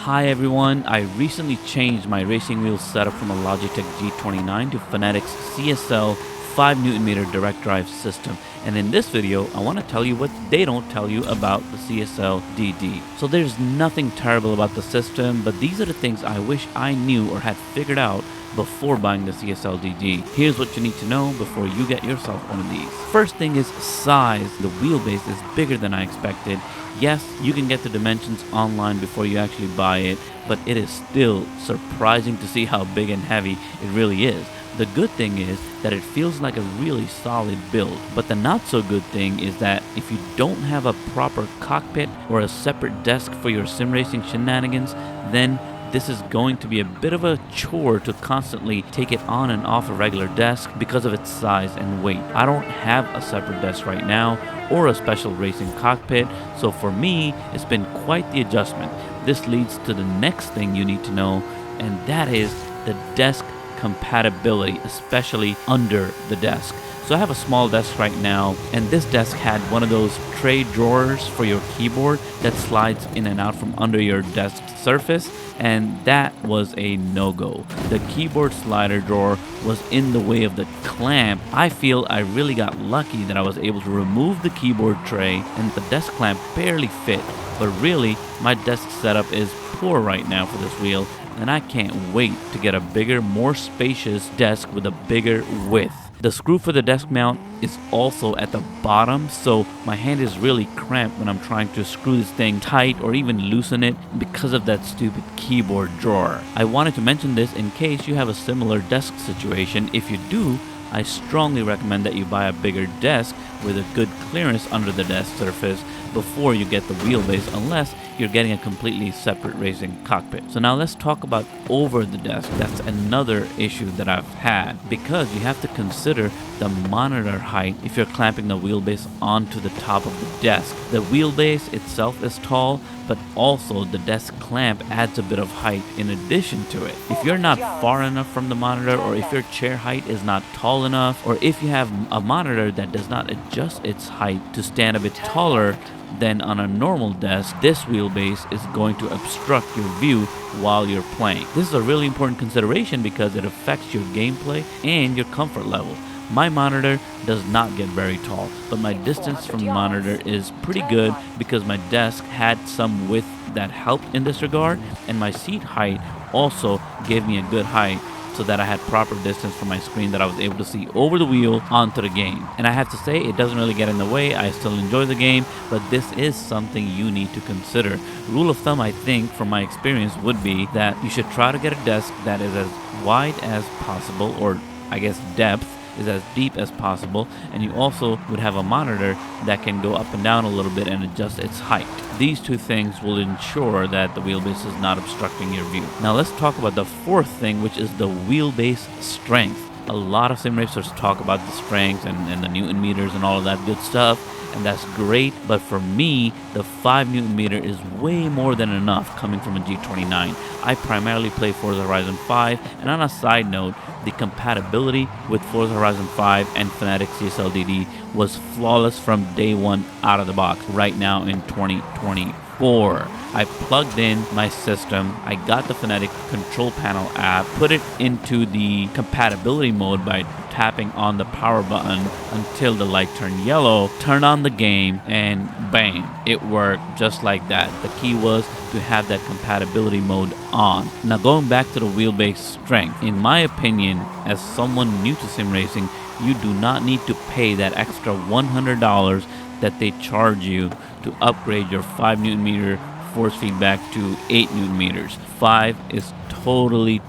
Hi everyone, I recently changed my racing wheel setup from a Logitech G29 to Fanatec's CSL 5Nm direct drive system, and in this video I want to tell you what they don't tell you about the CSL DD. So there's nothing terrible about the system, but these are the things I wish I knew or had figured out before buying the CSL DD. Here's what you need to know before you get yourself one of these. First thing is size. The wheelbase is bigger than I expected. Yes, you can get the dimensions online before you actually buy it, but it is still surprising to see how big and heavy it really is. The good thing is that it feels like a really solid build, but the not so good thing is that if you don't have a proper cockpit or a separate desk for your sim racing shenanigans, then this is going to be a bit of a chore to constantly take it on and off a regular desk because of its size and weight. I don't have a separate desk right now or a special racing cockpit, so for me, it's been quite the adjustment. This leads to the next thing you need to know, and that is the desk compatibility, especially under the desk. So I have a small desk right now, and this desk had one of those tray drawers for your keyboard that slides in and out from under your desk surface, and that was a no-go. The keyboard slider drawer was in the way of the clamp. I feel I really got lucky that I was able to remove the keyboard tray and the desk clamp barely fit, but really my desk setup is poor right now for this wheel, and I can't wait to get a bigger, more spacious desk with a bigger width. The screw for the desk mount is also at the bottom, so my hand is really cramped when I'm trying to screw this thing tight or even loosen it because of that stupid keyboard drawer. I wanted to mention this in case you have a similar desk situation. If you do, I strongly recommend that you buy a bigger desk with a good clearance under the desk surface before you get the wheelbase, unless you're getting a completely separate racing cockpit. So now let's talk about over the desk. That's another issue that I've had, because you have to consider the monitor height if you're clamping the wheelbase onto the top of the desk. The wheelbase itself is tall, but also the desk clamp adds a bit of height in addition to it. If you're not far enough from the monitor, or if your chair height is not tall enough, or if you have a monitor that does not adjust its height to stand a bit taller than on a normal desk, this wheelbase is going to obstruct your view while you're playing. This is a really important consideration because it affects your gameplay and your comfort level. My monitor does not get very tall, but my distance from the monitor is pretty good because my desk had some width that helped in this regard, and my seat height also gave me a good height so that I had proper distance from my screen that I was able to see over the wheel onto the game. And I have to say, it doesn't really get in the way. I still enjoy the game, but this is something you need to consider. Rule of thumb, I think, from my experience, would be that you should try to get a desk that is as wide as possible, or I guess depth is as deep as possible, and you also would have a monitor that can go up and down a little bit and adjust its height. These two things will ensure that the wheelbase is not obstructing your view. Now let's talk about the fourth thing, which is the wheelbase strength. A lot of sim racers talk about the strength and the Newton meters and all of that good stuff, and that's great, but for me, the 5 Nm is way more than enough coming from a G29. I primarily play Forza Horizon 5, and on a side note, the compatibility with Forza Horizon 5 and Fanatec CSL DD was flawless from day one out of the box right now in 2024. I plugged in my system, I got the Fanatec control panel app, put it into the compatibility mode by tapping on the power button until the light turned yellow, turn on the game, and bang, it worked just like that. The key was to have that compatibility mode on. Now going back to the wheelbase strength, in my opinion, as someone new to sim racing, you do not need to pay that extra $100 that they charge you to upgrade your 5 Nm force feedback to 8 Nm. 5 is totally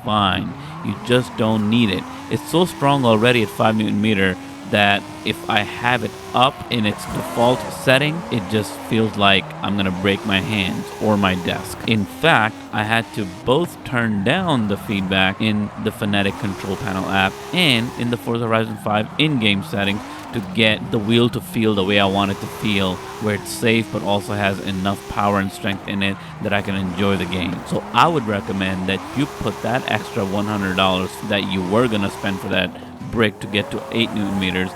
fine. You just don't need it. It's so strong already at 5 Nm that if I have it up in its default setting, it just feels like I'm gonna break my hands or my desk. In fact, I had to both turn down the feedback in the Fanatec control panel app and in the Forza Horizon 5 in-game settings to get the wheel to feel the way I want it to feel, where it's safe but also has enough power and strength in it that I can enjoy the game. So I would recommend that you put that extra $100 that you were gonna spend for that brick to get to 8 Nm,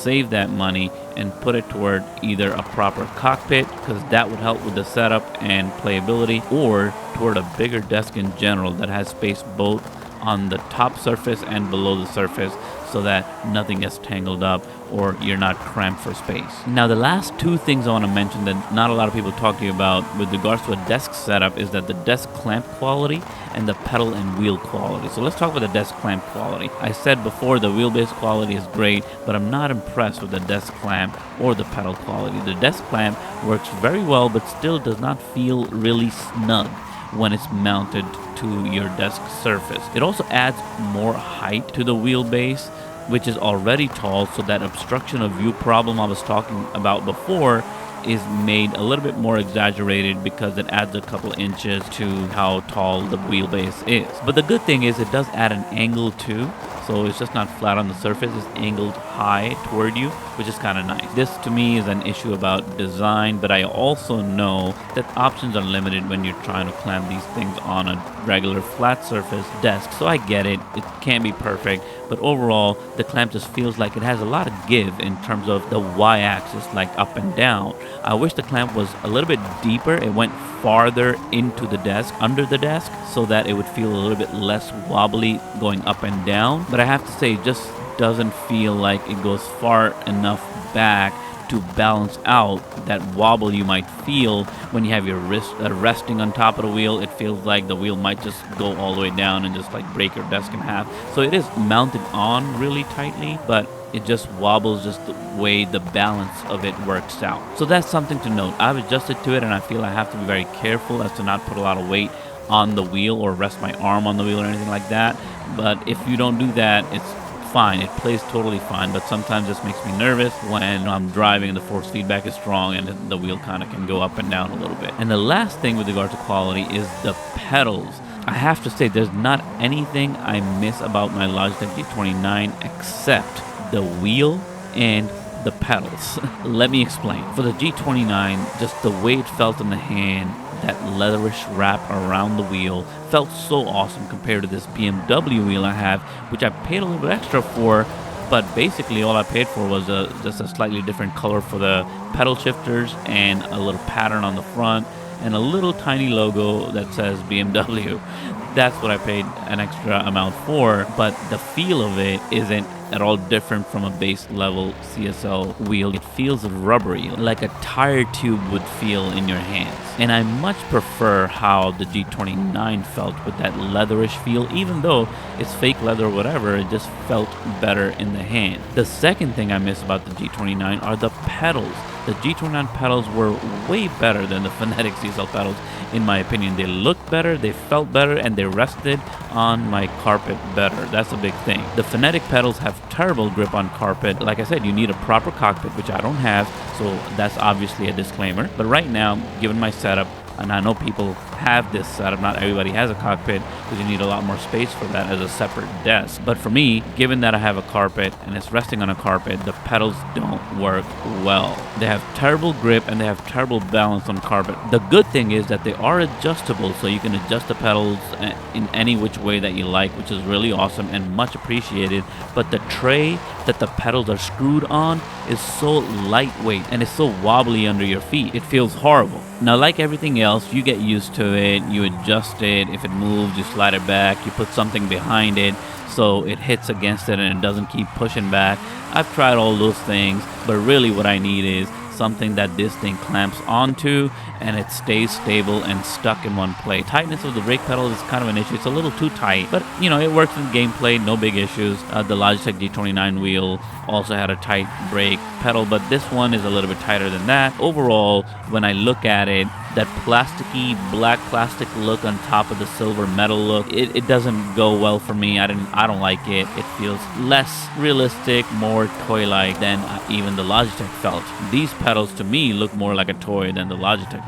save that money and put it toward either a proper cockpit, because that would help with the setup and playability, or toward a bigger desk in general that has space both on the top surface and below the surface, so that nothing gets tangled up or you're not cramped for space. Now, the last two things I want to mention that not a lot of people talk to you about with regards to a desk setup is that the desk clamp quality and the pedal and wheel quality. So let's talk about the desk clamp quality. I said before the wheelbase quality is great, but I'm not impressed with the desk clamp or the pedal quality. The desk clamp works very well, but still does not feel really snug when it's mounted to your desk surface. It also adds more height to the wheelbase, which is already tall, so that obstruction of view problem I was talking about before is made a little bit more exaggerated because it adds a couple inches to how tall the wheelbase is. But the good thing is it does add an angle too, so it's just not flat on the surface, it's angled high toward you, which is kind of nice. This to me is an issue about design, but I also know that options are limited when you're trying to clamp these things on a regular flat surface desk, so I get it, it can't be perfect, but overall the clamp just feels like it has a lot of give in terms of the y-axis, like up and down. I wish the clamp was a little bit deeper, it went farther into the desk, under the desk, so that it would feel a little bit less wobbly going up and down. But I have to say, it just doesn't feel like it goes far enough back to balance out that wobble you might feel when you have your wrist resting on top of the wheel. It feels like the wheel might just go all the way down and just like break your desk in half. So it is mounted on really tightly, but it just wobbles just the way the balance of it works out. So that's something to note. I've adjusted to it, and I feel I have to be very careful as to not put a lot of weight on the wheel or rest my arm on the wheel or anything like that. But if you don't do that, it's fine. It plays totally fine, but sometimes this makes me nervous when I'm driving and the force feedback is strong and the wheel kind of can go up and down a little bit. And the last thing with regard to quality is the pedals. I have to say, there's not anything I miss about my Logitech G29 except the wheel and the pedals. Let me explain. For the G29, just the way it felt in the hand, that leatherish wrap around the wheel felt so awesome compared to this BMW wheel I have, which I paid a little bit extra for, but basically all I paid for was just a slightly different color for the pedal shifters and a little pattern on the front and a little tiny logo that says BMW. That's what I paid an extra amount for, but the feel of it isn't at all different from a base level CSL wheel. It feels rubbery, like a tire tube would feel in your hands. And I much prefer how the G29 felt with that leatherish feel. Even though it's fake leather or whatever, it just felt better in the hand. The second thing I miss about the G29 are the pedals. The G29 pedals were way better than the Fanatec CSL pedals, in my opinion. They looked better, they felt better, and they rested on my carpet better. That's a big thing. The Fanatec pedals have terrible grip on carpet. Like I said, you need a proper cockpit, which I don't have, so that's obviously a disclaimer. But right now, given my setup, and I know people have this setup, not everybody has a cockpit because you need a lot more space for that as a separate desk. But for me, given that I have a carpet and it's resting on a carpet, the pedals don't work well. They have terrible grip and they have terrible balance on carpet. The good thing is that they are adjustable, so you can adjust the pedals in any which way that you like, which is really awesome and much appreciated. But the tray that the pedals are screwed on is so lightweight and it's so wobbly under your feet. It feels horrible. Now, like everything else, you get used to it, you adjust it. If it moves, you slide it back, you put something behind it so it hits against it and it doesn't keep pushing back. I've tried all those things, but really what I need is something that this thing clamps onto and it stays stable and stuck in one place. Tightness of the brake pedal is kind of an issue. It's a little too tight, but you know, it works in gameplay, no big issues. The Logitech G29 wheel also had a tight brake pedal, but this one is a little bit tighter than that. Overall, when I look at it, that plasticky black plastic look on top of the silver metal look, it doesn't go well for me. I don't like it. It feels less realistic, more toy-like than even the Logitech felt. These pedals to me look more like a toy than the Logitech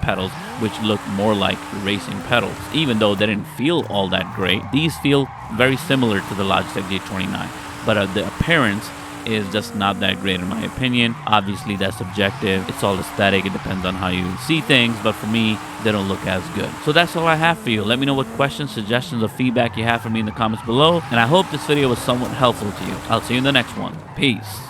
pedals, which look more like racing pedals. Even though they didn't feel all that great, these feel very similar to the Logitech G29, but the appearance is just not that great in my opinion. Obviously that's subjective, it's all aesthetic, it depends on how you see things, but for me they don't look as good. So that's all I have for you. Let me know what questions, suggestions, or feedback you have for me in the comments below, and I hope this video was somewhat helpful to you. I'll see you in the next one. Peace.